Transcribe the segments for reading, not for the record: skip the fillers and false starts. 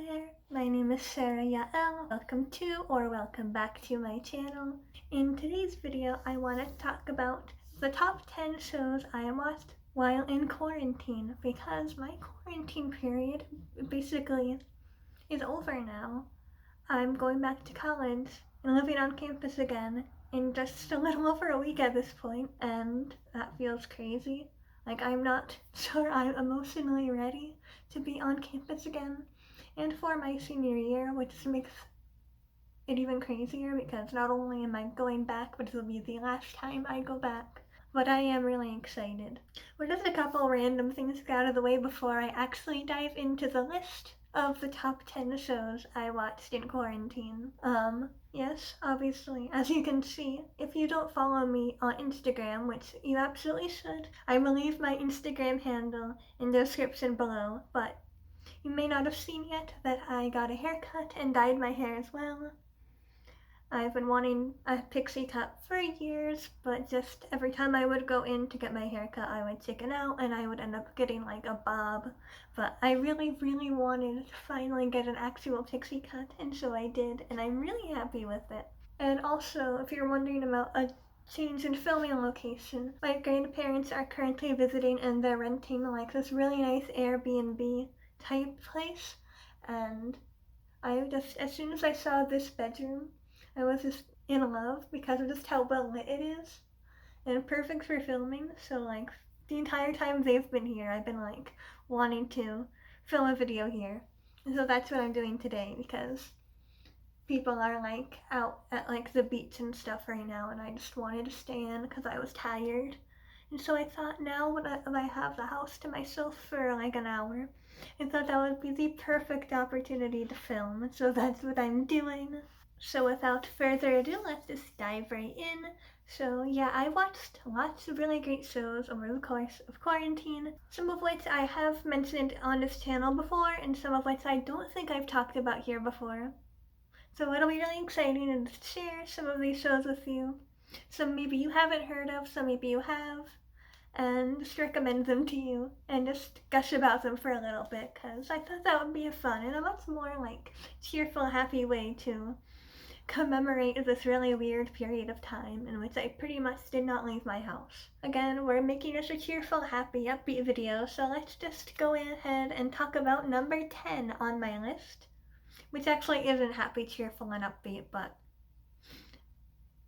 there, my name is Sarah Yael. Welcome back to my channel. In today's video, I want to talk about the top 10 shows I watched while in quarantine, because my quarantine period basically is over now. I'm going back to college and living on campus again in just a little over a week at this point, and that feels crazy. Like, I'm not sure I'm emotionally ready to be on campus again and for my senior year, which makes it even crazier because not only am I going back, but it'll be the last time I go back. But I am really excited. We're just a couple random things to get out of the way before I actually dive into the list of the top 10 shows I watched in quarantine. Yes, obviously, as you can see, if you don't follow me on Instagram, which you absolutely should, I will leave my Instagram handle in the description below, but you may not have seen yet that I got a haircut and dyed my hair as well. I've been wanting a pixie cut for years, but just every time I would go in to get my hair cut, I would chicken out and I would end up getting like a bob. But I really wanted to finally get an actual pixie cut, and so I did, and I'm really happy with it. And also, if you're wondering about a change in filming location, my grandparents are currently visiting and they're renting like this really nice Airbnb type place, and as soon as I saw this bedroom, I was just in love because of just how well lit it is and perfect for filming. So like the entire time they've been here, I've been like wanting to film a video here. And so that's what I'm doing today, because people are like out at like the beach and stuff right now, and I just wanted to stay in because I was tired. And so I thought, now when I have the house to myself for like an hour, I thought that would be the perfect opportunity to film. So that's what I'm doing. So without further ado, let's just dive right in. So yeah, I watched lots of really great shows over the course of quarantine, some of which I have mentioned on this channel before, and some of which I don't think I've talked about here before. So it'll be really exciting to share some of these shows with you. Some maybe you haven't heard of, some maybe you have, and just recommend them to you and just gush about them for a little bit, because I thought that would be a fun and a much more like cheerful, happy way to commemorate this really weird period of time in which I pretty much did not leave my house. Again, we're making this a cheerful, happy, upbeat video, so let's just go ahead and talk about number 10 on my list, which actually isn't happy, cheerful, and upbeat, but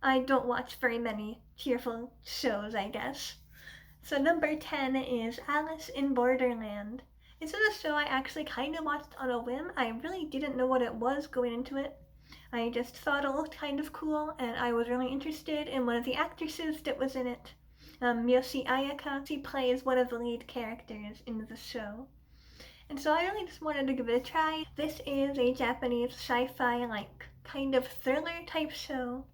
I don't watch very many cheerful shows, I guess. So number 10 is Alice in Borderland. This is a show I actually kind of watched on a whim. I really didn't know what it was going into it. I just thought it looked kind of cool, and I was really interested in one of the actresses that was in it. Miyoshi Ayaka. She plays one of the lead characters in the show. And so I really just wanted to give it a try. This is a Japanese sci-fi, like, kind of thriller type show.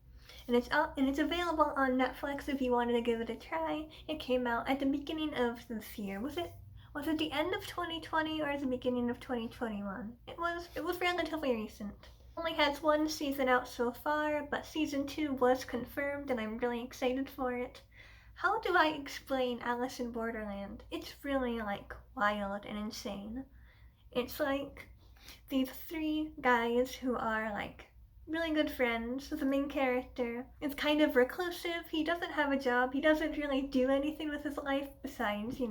And it's available on Netflix if you wanted to give it a try. It came out at the beginning of this year. Was it the end of 2020 or the beginning of 2021? It was relatively recent. Only has one season out so far, but season 2 was confirmed and I'm really excited for it. How do I explain Alice in Borderland? It's really like wild and insane. It's like these 3 guys who are like really good friends. The main character is kind of reclusive. He doesn't have a job. He doesn't really do anything with his life besides,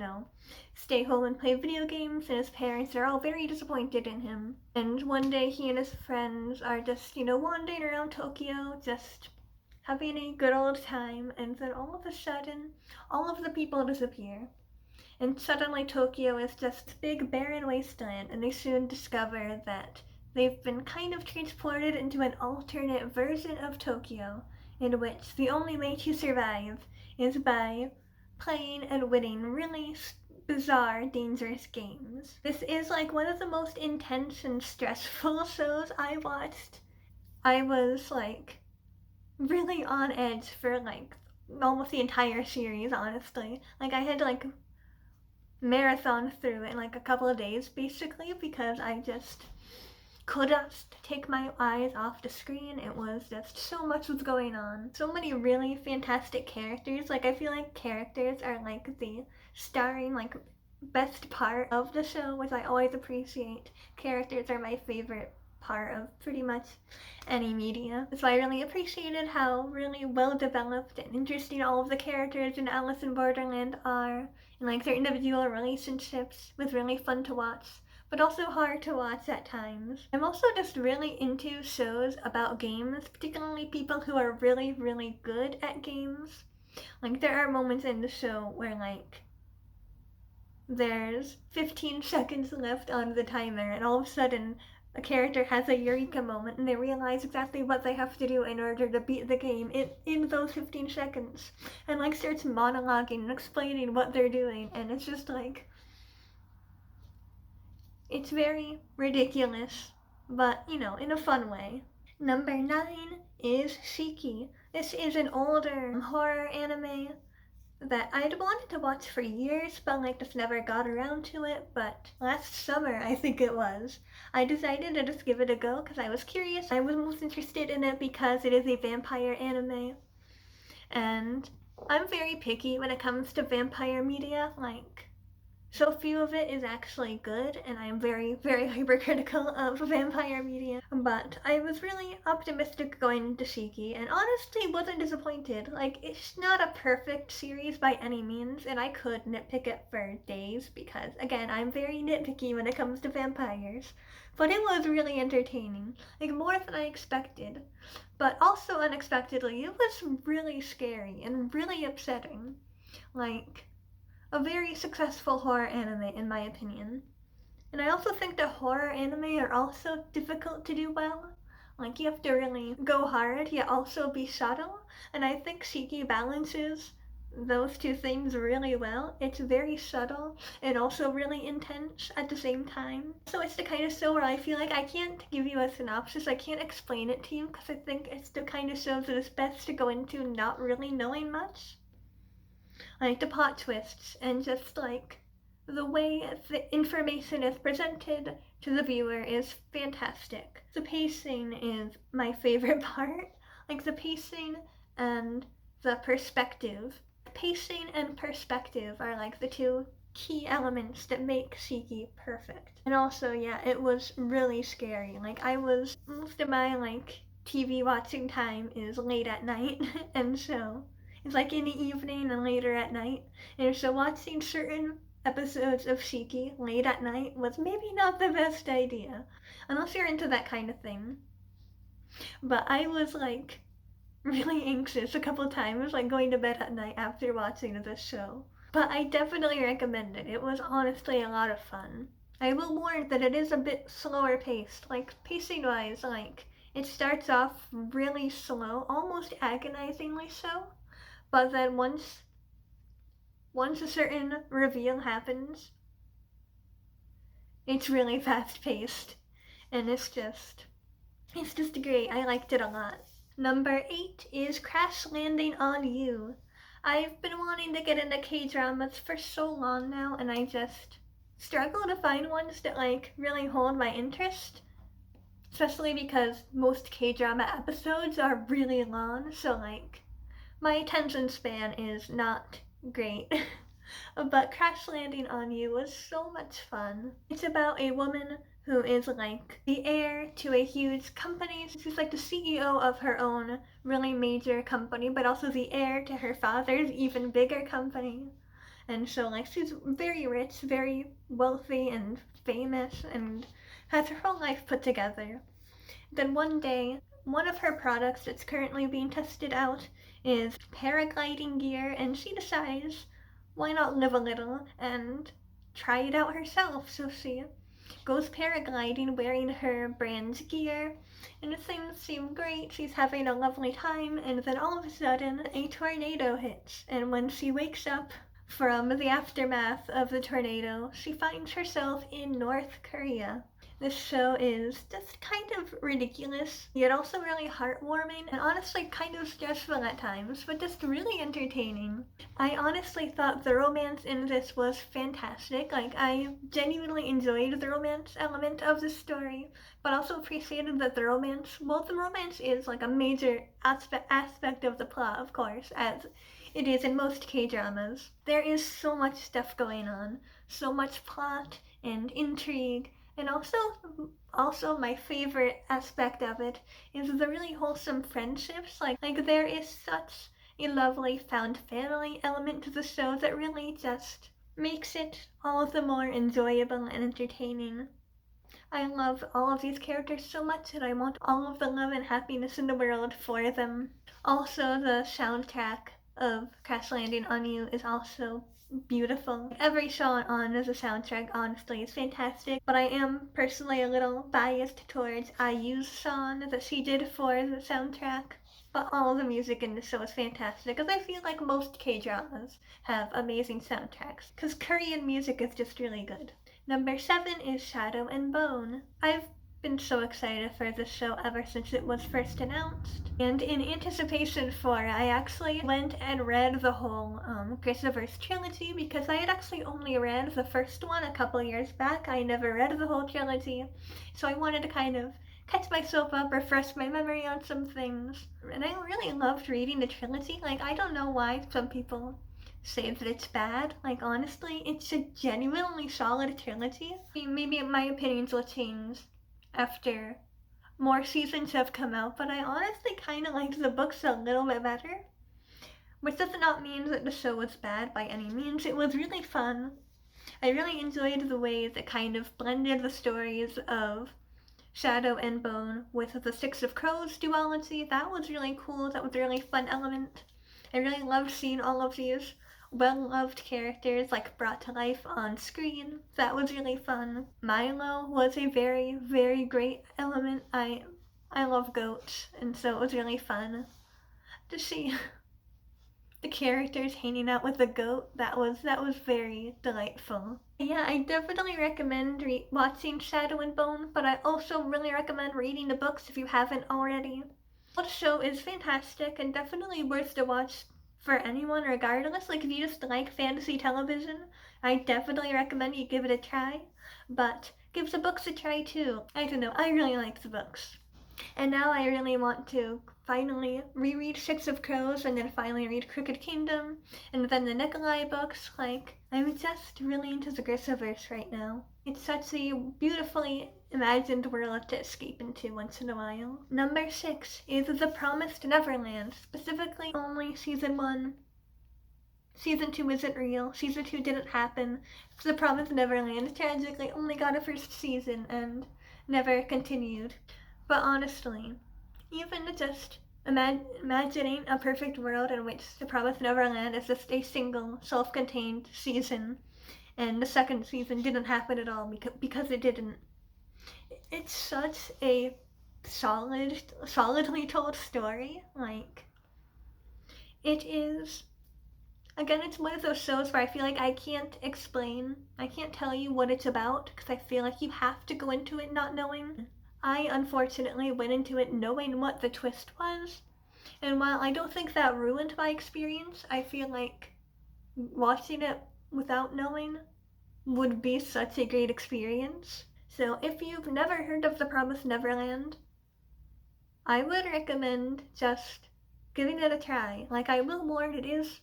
stay home and play video games, and his parents are all very disappointed in him. And one day he and his friends are just, wandering around Tokyo, just having a good old time, and then all of a sudden, all of the people disappear. And suddenly Tokyo is just a big barren wasteland, and they soon discover that they've been kind of transported into an alternate version of Tokyo, in which the only way to survive is by playing and winning really bizarre, dangerous games. This is like one of the most intense and stressful shows I watched. I was like really on edge for like almost the entire series, honestly. Like I had to like marathon through it in like a couple of days basically, because I just could not take my eyes off the screen. It was just so much was going on. So many really fantastic characters. Like I feel like characters are like the starring like best part of the show, which I always appreciate. Characters are my favorite part of pretty much any media. So I really appreciated how really well developed and interesting all of the characters in Alice in Borderland are, and like their individual relationships was really fun to watch, but also hard to watch at times. I'm also just really into shows about games, particularly people who are really, really good at games. Like there are moments in the show where like there's 15 seconds left on the timer, and all of a sudden a character has a eureka moment and they realize exactly what they have to do in order to beat the game in those 15 seconds, and like starts monologuing and explaining what they're doing, and it's just like, it's very ridiculous, but you know, in a fun way. Number 9 is Shiki. This is an older horror anime that I'd wanted to watch for years, but like just never got around to it. But last summer, I think it was, I decided to just give it a go because I was curious. I was most interested in it because it is a vampire anime, and I'm very picky when it comes to vampire media. Like, so few of it is actually good, and I'm very, very hypercritical of vampire media. But I was really optimistic going into Shiki, and honestly wasn't disappointed. Like, it's not a perfect series by any means, and I could nitpick it for days because, again, I'm very nitpicky when it comes to vampires. But it was really entertaining, like more than I expected. But also unexpectedly, it was really scary and really upsetting. Like, a very successful horror anime in my opinion. And I also think that horror anime are also difficult to do well. Like you have to really go hard yet also be subtle, and I think Shiki balances those two things really well. It's very subtle and also really intense at the same time. So it's the kind of show where I feel like I can't give you a synopsis, I can't explain it to you because I think it's the kind of show that is best to go into not really knowing much. Like the plot twists and just like the way the information is presented to the viewer is fantastic. The pacing is my favorite part. Like the pacing and the perspective. Pacing and perspective are like the two key elements that make Shiki perfect. And also, yeah, it was really scary. Like most of my like TV watching time is late at night, and so it's like in the evening and later at night. And so watching certain episodes of Shiki late at night was maybe not the best idea, unless you're into that kind of thing. But I was like really anxious a couple times, like going to bed at night after watching this show. But I definitely recommend it. It was honestly a lot of fun. I will warn that it is a bit slower paced, like pacing wise, like it starts off really slow, almost agonizingly so. But then once a certain reveal happens, it's really fast paced, and it's just great. I liked it a lot. Number 8 is Crash Landing on You. I've been wanting to get into K-dramas for so long now, and I just struggle to find ones that like really hold my interest. Especially because most K-drama episodes are really long, so like my attention span is not great. But Crash Landing on You was so much fun. It's about a woman who is like the heir to a huge company. She's like the CEO of her own really major company, but also the heir to her father's even bigger company. And so like she's very rich, very wealthy and famous, and has her whole life put together. Then one day, one of her products that's currently being tested out is paragliding gear, and she decides, why not live a little and try it out herself? So she goes paragliding wearing her brand's gear, and things seem great. She's having a lovely time, and then all of a sudden, a tornado hits, and when she wakes up from the aftermath of the tornado, she finds herself in North Korea. This show is just kind of ridiculous, yet also really heartwarming, and honestly kind of stressful at times, but just really entertaining. I honestly thought the romance in this was fantastic. Like, I genuinely enjoyed the romance element of the story, but also appreciated that the romance is like a major aspect of the plot, of course, as it is in most K-dramas. There is so much stuff going on, so much plot and intrigue, and also my favorite aspect of it is the really wholesome friendships. Like there is such a lovely found family element to the show that really just makes it all the more enjoyable and entertaining. I love all of these characters so much and I want all of the love and happiness in the world for them. Also, the soundtrack of Crash Landing on You is also beautiful. Every song on the soundtrack, honestly, is fantastic, but I am personally a little biased towards IU's song that she did for the soundtrack. But all the music in the show is fantastic, because I feel like most K-dramas have amazing soundtracks, because Korean music is just really good. Number 7 is Shadow and Bone. I've been so excited for this show ever since it was first announced. And in anticipation for it, I actually went and read the whole Gristleverse trilogy because I had actually only read the first one a couple years back. I never read the whole trilogy. So I wanted to kind of catch myself up, refresh my memory on some things. And I really loved reading the trilogy. Like, I don't know why some people say that it's bad. Like, honestly, it's a genuinely solid trilogy. Maybe my opinions will change after more seasons have come out, but I honestly kind of liked the books a little bit better. Which does not mean that the show was bad by any means. It was really fun. I really enjoyed the way that kind of blended the stories of Shadow and Bone with the Six of Crows duology. That was really cool. That was a really fun element. I really loved seeing all of these well-loved characters like brought to life on screen. That was really fun. Milo was a very, very great element. I love goats, and so it was really fun to see the characters hanging out with the goat. That was very delightful. Yeah, I definitely recommend watching Shadow and Bone, but I also really recommend reading the books if you haven't already. The show is fantastic and definitely worth to watch for anyone regardless. Like, if you just like fantasy television, I definitely recommend you give it a try, but give the books a try too. I don't know, I really like the books. And now I really want to finally reread Six of Crows and then finally read Crooked Kingdom and then the Nikolai books. Like, I'm just really into the Gristleverse right now. It's such a beautifully imagined world to escape into once in a while. Number 6 is The Promised Neverland, specifically only Season 1. Season 2 isn't real. Season 2 didn't happen. The Promised Neverland tragically only got a first season and never continued. But honestly, even just imagining a perfect world in which The Promised Neverland is just a single, self-contained season, and the second season didn't happen at all because it didn't. It's such a solidly told story. Like, it is. Again, it's one of those shows where I feel like I can't tell you what it's about because I feel like you have to go into it not knowing. I unfortunately went into it knowing what the twist was, and while I don't think that ruined my experience, I feel like watching it without knowing would be such a great experience. So if you've never heard of The Promised Neverland, I would recommend just giving it a try. Like, I will warn, it is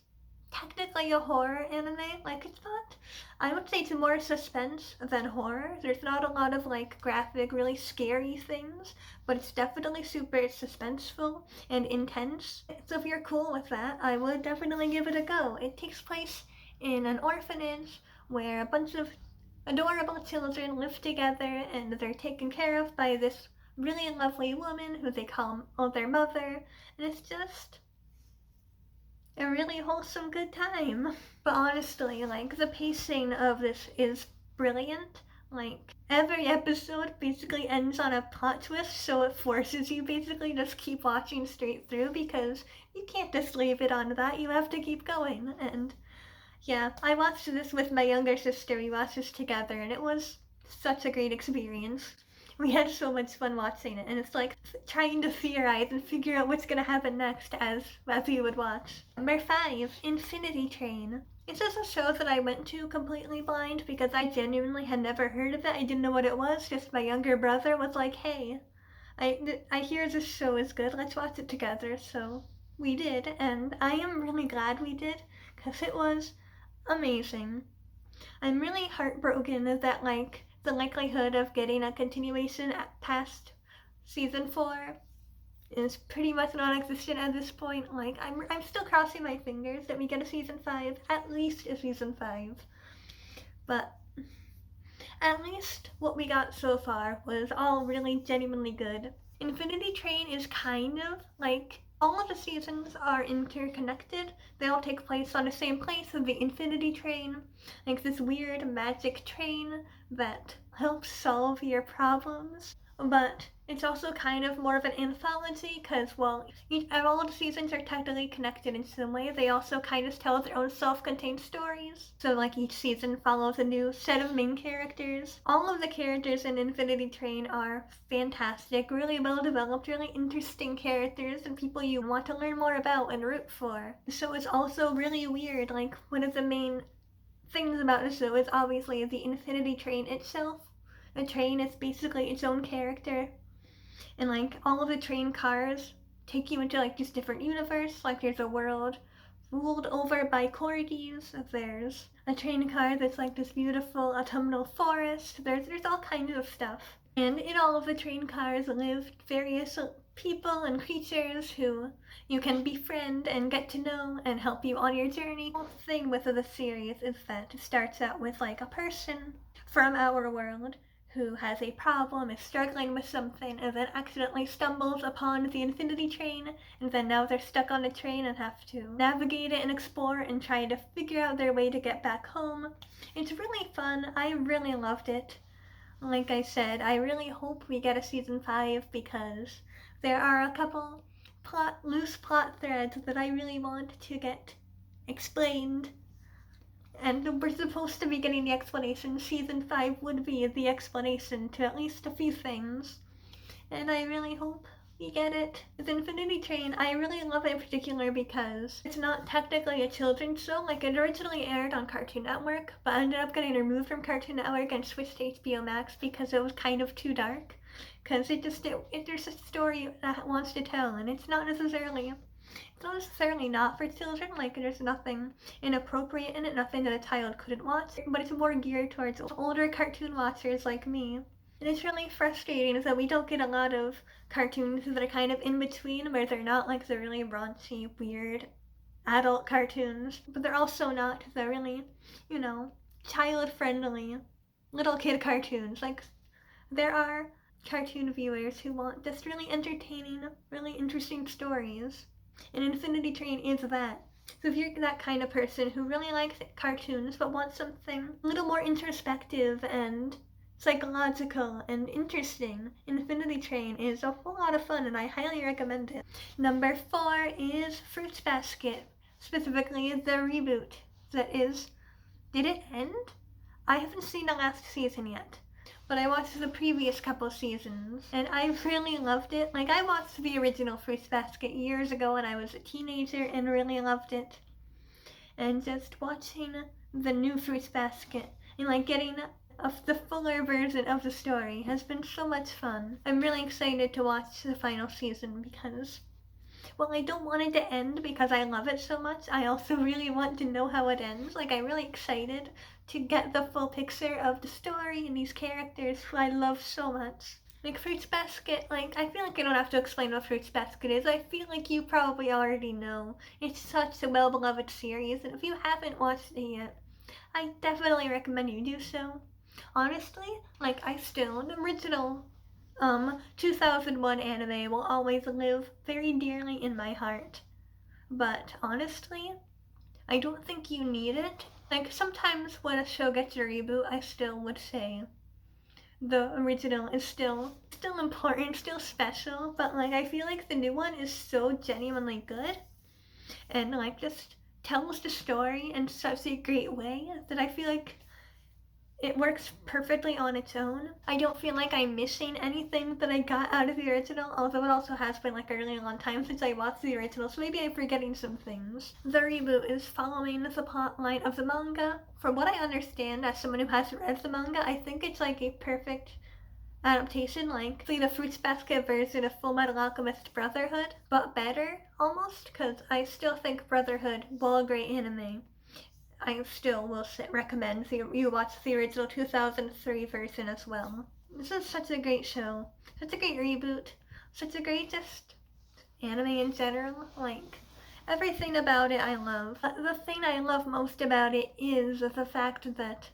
technically a horror anime. Like, it's not, I would say it's more suspense than horror. There's not a lot of like graphic, really scary things, but it's definitely super suspenseful and intense. So if you're cool with that, I would definitely give it a go. It takes place in an orphanage where a bunch of adorable children live together and they're taken care of by this really lovely woman who they call their mother, and it's just a really wholesome good time. But honestly, like, the pacing of this is brilliant. Like, every episode basically ends on a plot twist, so it forces you basically just keep watching straight through because you can't just leave it on that, you have to keep going. And yeah, I watched this with my younger sister, we watched this together, and it was such a great experience. We had so much fun watching it, and it's like trying to theorize and figure out what's gonna happen next as you would watch. Number 5, Infinity Train. This is a show that I went to completely blind because I genuinely had never heard of it. I didn't know what it was, just my younger brother was like, hey, I hear this show is good, let's watch it together. So we did, and I am really glad we did because it was amazing. I'm really heartbroken that like the likelihood of getting a continuation past season 4 is pretty much non-existent at this point. Like I'm still crossing my fingers that we get a season 5, at least a season 5. But at least what we got so far was all really genuinely good. Infinity Train is kind of like all of the seasons are interconnected. They all take place on the same place as the Infinity Train, like this weird magic train that helps solve your problems. But it's also kind of more of an anthology because, well, all of the seasons are technically connected in some way. They also kind of tell their own self-contained stories. So, like, each season follows a new set of main characters. All of the characters in Infinity Train are fantastic, really well developed, really interesting characters and people you want to learn more about and root for. The show is also really weird. Like, one of the main things about the show is obviously the Infinity Train itself. A train is basically its own character, and like all of the train cars take you into like this different universe. Like there's a world ruled over by corgis. There's a train car that's like this beautiful autumnal forest. There's all kinds of stuff. And in all of the train cars live various people and creatures who you can befriend and get to know and help you on your journey. The whole thing with the series is that it starts out with like a person from our world who has a problem, is struggling with something, and then accidentally stumbles upon the Infinity Train, and then now they're stuck on the train and have to navigate it and explore and try to figure out their way to get back home. It's really fun. I really loved it. Like I said, I really hope we get a season 5 because there are a couple loose plot threads that I really want to get explained. And we're supposed to be getting the explanation. Season 5 would be the explanation to at least a few things. And I really hope we get it. With Infinity Train, I really love it in particular because it's not technically a children's show. Like, it originally aired on Cartoon Network, but ended up getting removed from Cartoon Network and switched to HBO Max because it was kind of too dark. Because there's a story that it wants to tell, and it's not necessarily not for children. Like there's nothing inappropriate in it, nothing that a child couldn't watch, but it's more geared towards older cartoon watchers like me. And it's really frustrating that we don't get a lot of cartoons that are kind of in between, where they're not like the really raunchy, weird adult cartoons, but they're also not the really, child-friendly little kid cartoons. Like there are cartoon viewers who want just really entertaining, really interesting stories. And Infinity Train is that. So if you're that kind of person who really likes cartoons but wants something a little more introspective and psychological and interesting, Infinity Train is a whole lot of fun and I highly recommend it. Number 4 is Fruits Basket, specifically the reboot that is... Did it end? I haven't seen the last season yet, but I watched the previous couple seasons, and I really loved it. Like, I watched the original Fruits Basket years ago when I was a teenager and really loved it. And just watching the new Fruits Basket and, like, getting the fuller version of the story has been so much fun. I'm really excited to watch the final season because, well, I don't want it to end because I love it so much. I also really want to know how it ends. Like, I'm really excited to get the full picture of the story and these characters who I love so much. Like Fruits Basket, like I feel like I don't have to explain what Fruits Basket is. I feel like you probably already know. It's such a well-beloved series, and if you haven't watched it yet, I definitely recommend you do so. Honestly, like the original 2001 anime will always live very dearly in my heart. But honestly, I don't think you need it. Like, sometimes when a show gets a reboot, I still would say the original is still important, still special, but like, I feel like the new one is so genuinely good, and like, just tells the story in such a great way that I feel like it works perfectly on its own. I don't feel like I'm missing anything that I got out of the original, although it also has been like a really long time since I watched the original, so maybe I'm forgetting some things. The reboot is following the plot line of the manga. From what I understand, as someone who hasn't read the manga, I think it's like a perfect adaptation, like the Fruits Basket version of Full Metal Alchemist Brotherhood, but better, almost, because I still think Brotherhood, while a great anime, I still will recommend you watch the original 2003 version as well. This is such a great show, such a great reboot, such a great just anime in general. Like, everything about it I love. The thing I love most about it is the fact that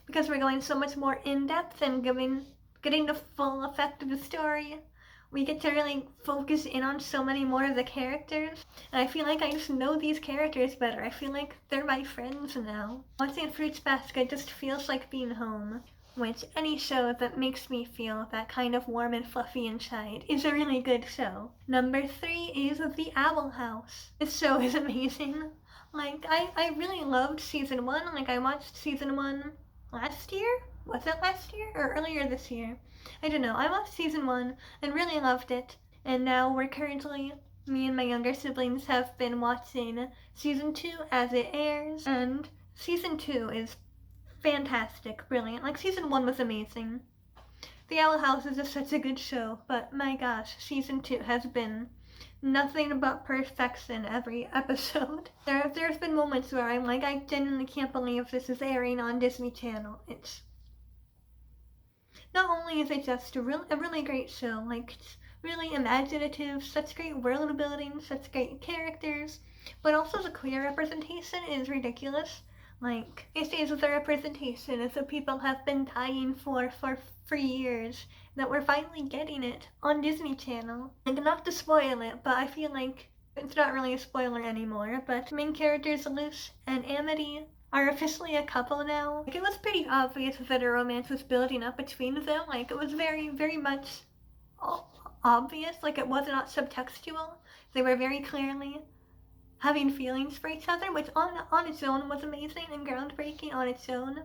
because we're going so much more in-depth and getting the full effect of the story, we get to really focus in on so many more of the characters. And I feel like I just know these characters better. I feel like they're my friends now. Watching Fruits Basket just feels like being home. Which, any show that makes me feel that kind of warm and fluffy inside is a really good show. Number 3 is The Owl House. This show is amazing. Like, I really loved season 1. Like, I watched season 1 last year? Was it last year? Or earlier this year? I don't know. I watched season 1 and really loved it. And now we're currently, me and my younger siblings have been watching season 2 as it airs. And season 2 is fantastic, brilliant. Like, season 1 was amazing. The Owl House is just such a good show, but my gosh, season 2 has been nothing but perfection every episode. There's been moments where I'm like, I genuinely can't believe this is airing on Disney Channel. It's not only is it just a really great show, like, it's really imaginative, such great world building, such great characters, but also the queer representation is ridiculous. Like, it is the representation that people have been dying for years, that we're finally getting it on Disney Channel. Like, not to spoil it, but I feel like it's not really a spoiler anymore, but main characters Luce and Amity are officially a couple now. Like, it was pretty obvious that a romance was building up between them. Like, it was very, very much obvious. Like, it was not subtextual. They were very clearly having feelings for each other, which on its own was amazing and groundbreaking on its own.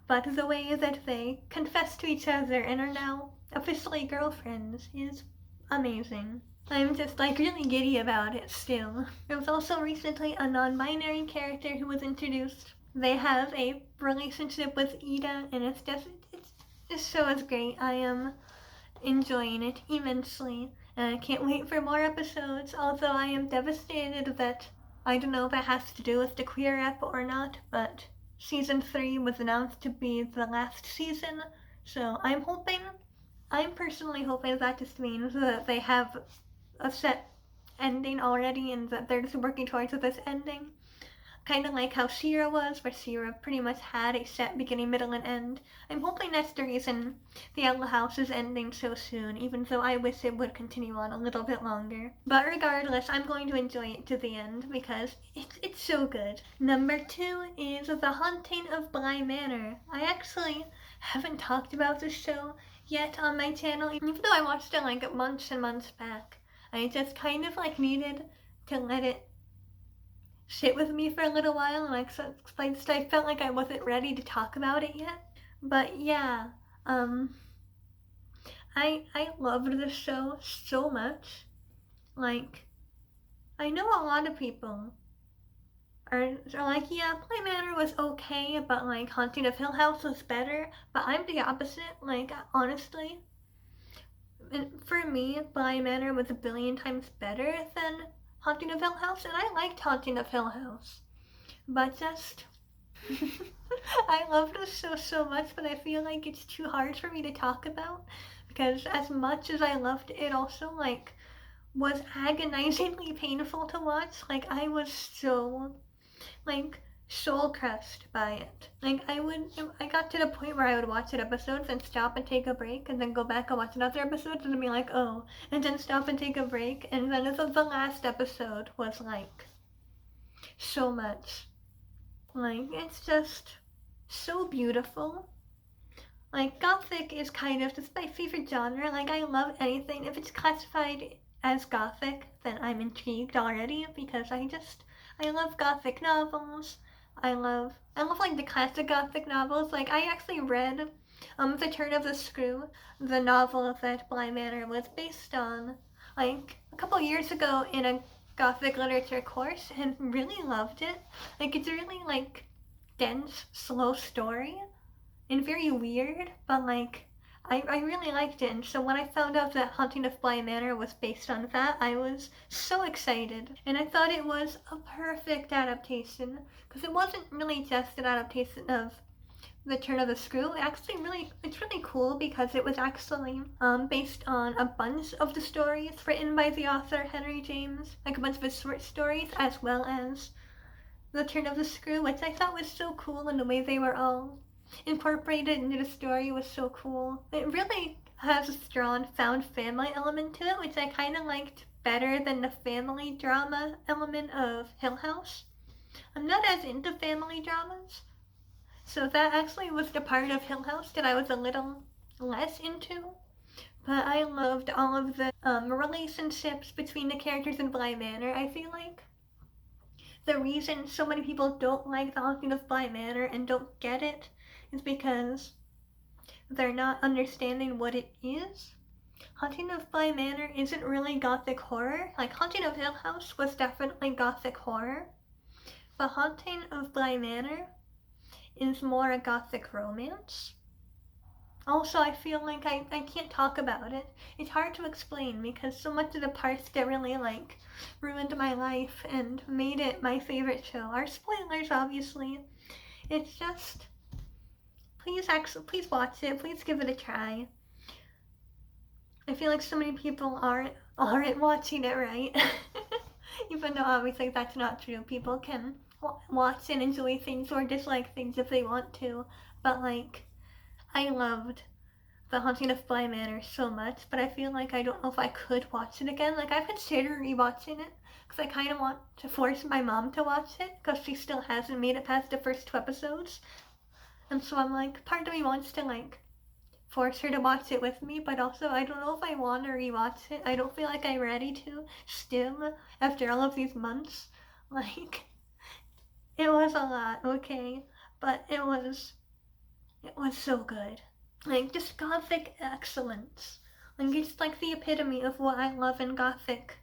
But the way that they confessed to each other and are now officially girlfriends is amazing. I'm just like really giddy about it still. There was also recently a non-binary character who was introduced. They have a relationship with Ida, and this show is great. I am enjoying it immensely. And I can't wait for more episodes, although I am devastated that, I don't know if it has to do with the queer rep or not, but season 3 was announced to be the last season, so I'm personally hoping that just means that they have a set ending already and that they're just working towards this ending. Kind of like how Shira was, where Shira pretty much had a set beginning, middle, and end. I'm hoping that's the reason The Owl House is ending so soon, even though I wish it would continue on a little bit longer. But regardless, I'm going to enjoy it to the end because it's so good. Number 2 is The Haunting of Bly Manor. I actually haven't talked about this show yet on my channel, even though I watched it like months and months back. I just kind of like needed to let it sit with me for a little while, and I felt like I wasn't ready to talk about it yet. But yeah, I loved this show so much. Like, I know a lot of people are like, yeah, Bly Manor was okay, but like Haunting of Hill House was better. But I'm the opposite. Like, honestly, and for me, Bly Manor was a billion times better than Haunting of Hill House, and I liked Haunting of Hill House, but just I love this show so much, but I feel like it's too hard for me to talk about because as much as I loved it, also like was agonizingly painful to watch. Like, I was so like soul crushed by it. Like, I got to the point where I would watch an episode and stop and take a break and then go back and watch another episode and be like, oh, and then stop and take a break, and then the last episode was like so much. Like, it's just so beautiful. Like, gothic is kind of just my favorite genre. Like, I love anything. If it's classified as gothic, then I'm intrigued already because I love gothic novels. I love like the classic gothic novels. Like, I actually read The Turn of the Screw, the novel that Bly Manor was based on, like a couple years ago in a gothic literature course, and really loved it. Like, it's a really like dense, slow story and very weird, but like I really liked it, and so when I found out that Haunting of Bly Manor was based on that, I was so excited. And I thought it was a perfect adaptation, because it wasn't really just an adaptation of The Turn of the Screw. It's really cool because it was actually based on a bunch of the stories written by the author Henry James, like a bunch of his short stories, as well as The Turn of the Screw, which I thought was so cool, and the way they were all incorporated into the story was so cool. It really has a strong found family element to it, which I kind of liked better than the family drama element of Hill House. I'm not as into family dramas, so that actually was the part of Hill House that I was a little less into. But I loved all of the relationships between the characters in Bly Manor. I feel like the reason so many people don't like The Haunting of Bly Manor and don't get it is because they're not understanding what it is. Haunting of Bly Manor isn't really gothic horror. Like, Haunting of Hill House was definitely gothic horror, but Haunting of Bly Manor is more a gothic romance. Also, I feel like I can't talk about it. It's hard to explain because so much of the parts that really ruined my life and made it my favorite show are spoilers, obviously. It's just, please watch it. Please give it a try. I feel like so many people aren't watching it, right? Even though obviously that's not true. People can watch and enjoy things or dislike things if they want to. But I loved The Haunting of Bly Manor so much, but I feel like I don't know if I could watch it again. Like, I've considered rewatching it because I kind of want to force my mom to watch it because she still hasn't made it past the first 2 episodes. And so I'm like, part of me wants to force her to watch it with me, but also I don't know if I want to rewatch it. I don't feel like I'm ready to still after all of these months. Like, it was a lot, okay, but it was so good. Like, just gothic excellence. Like, it's like the epitome of what I love in gothic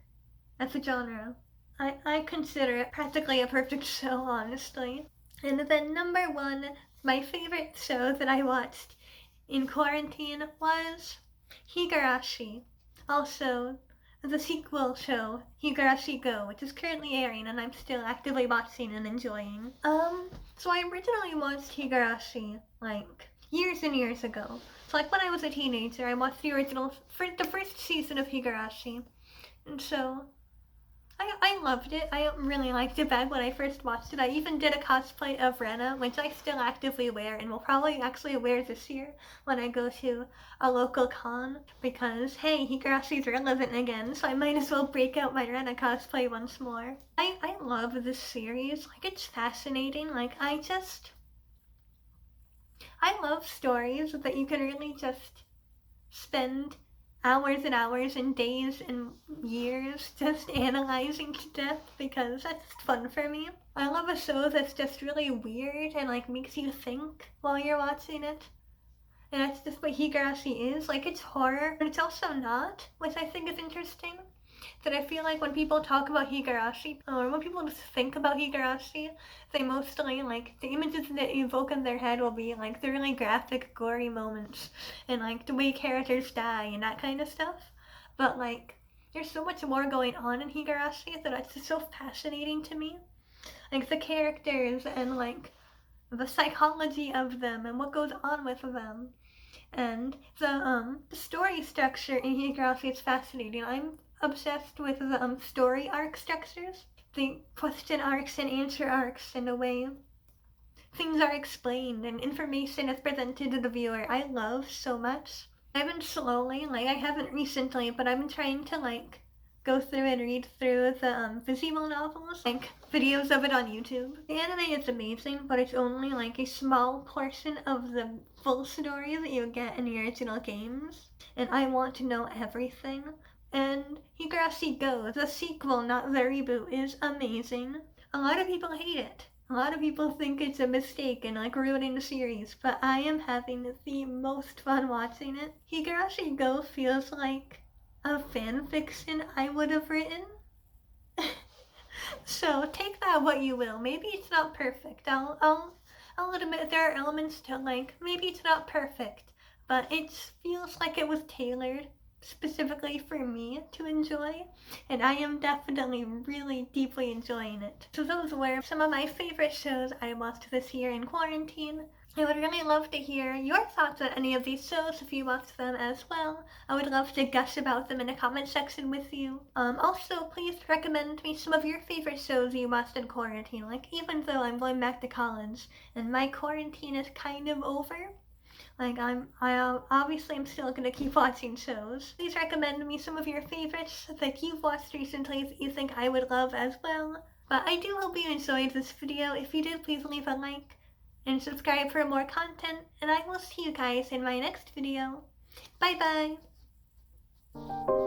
as a genre. I consider it practically a perfect show, honestly. And then number one, my favorite show that I watched in quarantine was Higurashi. Also, the sequel show, Higurashi Go, which is currently airing and I'm still actively watching and enjoying. So I originally watched Higurashi, years and years ago. So when I was a teenager, I watched the first season of Higurashi. And so I loved it. I really liked it back when I first watched it. I even did a cosplay of Rena, which I still actively wear and will probably actually wear this year when I go to a local con. Because, hey, Higurashi's relevant again, so I might as well break out my Rena cosplay once more. I love this series. It's fascinating. I love stories that you can really just spend hours and hours and days and years just analyzing to death because that's fun for me. I love a show that's just really weird and makes you think while you're watching it. And that's just what Higurashi is. It's horror, but it's also not, which I think is interesting. That I feel like when people talk about Higurashi, or when people just think about Higurashi, they mostly, the images that evoke in their head will be, the really graphic, gory moments, and, the way characters die, and that kind of stuff. But, there's so much more going on in Higurashi that it's just so fascinating to me. The characters, and, the psychology of them, and what goes on with them. And the story structure in Higurashi is fascinating. I'm obsessed with the story arc structures, the question arcs and answer arcs, and the way things are explained and information is presented to the viewer. I love so much. I've been slowly, I haven't recently, but I've been trying to go through and read through the visual novels, videos of it on YouTube. The anime is amazing, but it's only a small portion of the full story that you get in the original games, and I want to know everything. And Higurashi Go, the sequel, not the reboot, is amazing. A lot of people hate it. A lot of people think it's a mistake and ruining the series, but I am having the most fun watching it. Higurashi Go feels like a fan fiction I would have written. So take that what you will. Maybe it's not perfect. I'll admit there are elements to maybe it's not perfect, but it feels like it was tailored specifically for me to enjoy, and I am definitely really deeply enjoying it. So those were some of my favorite shows I watched this year in quarantine. I would really love to hear your thoughts on any of these shows if you watched them as well. I would love to gush about them in the comment section with you. Also, please recommend me some of your favorite shows you watched in quarantine. Like, even though I'm going back to college and my quarantine is kind of over, like, obviously I'm still gonna keep watching shows. Please recommend me some of your favorites that you've watched recently that you think I would love as well. But I do hope you enjoyed this video. If you did, please leave a like and subscribe for more content, and I will see you guys in my next video. Bye bye!